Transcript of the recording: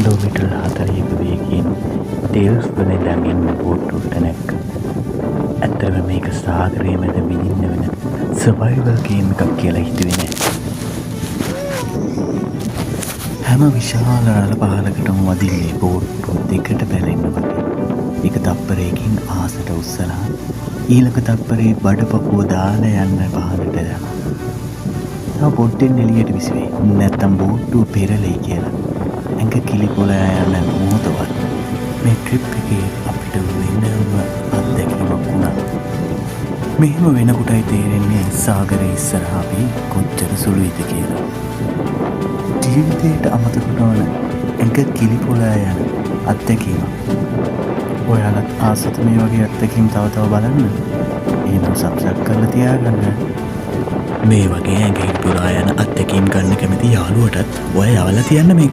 Kilometre 40ක වේගයෙන් tales වල ඉඳන් එන්න බෝට්ටුවට නැග්ගා. ඇත්තටම මේක සාගරයේ මැද විඳින්න වෙන සර්වයිවල් ගේම් එකක් කියලා හිතුවේ නෑ. හැම විශාල රළ පහලකටම වදිල්ලේ බෝට්ටුව දෙකට බැලෙන්න වගේ. එක තප්පරයකින් ආසට උස්සලා ඊළඟ තප්පරේ බඩපපුව දාලා යන්න පහලට යනවා. තව පොඩ්ඩෙන් එළියට විසිවේ. නැත්තම් බෝට්ටුව පෙරලෙයි කියලා. ඇඟ කිලිපොලා යන මොහොතවත් මේ ට්‍රිප් එකේ අපිට වෙනම අත්දැකීමක් වුණා. මෙහෙම වෙනකොටයි තේරෙන්නේ සාගරයේ ඉස්සරහා අපි කොච්චර සුළුයිද කියලා. ජීවිතේට අමතක නොවන ඇඟ කිලිපොලා යන අත්දැකීමක්. ඔයාලත් ආසත් මේ වගේ අත්දැකීම් තව තව බලන්න. එහෙනම් සබ්ස්ක්‍රයිබ් කරලා තියාගන්න. මේ වගේ ඇඟ කිලිපොලා යන අත්දැකීම් ගන්න කැමති යාළුවටත් ඔය යවලා තියන්න මේ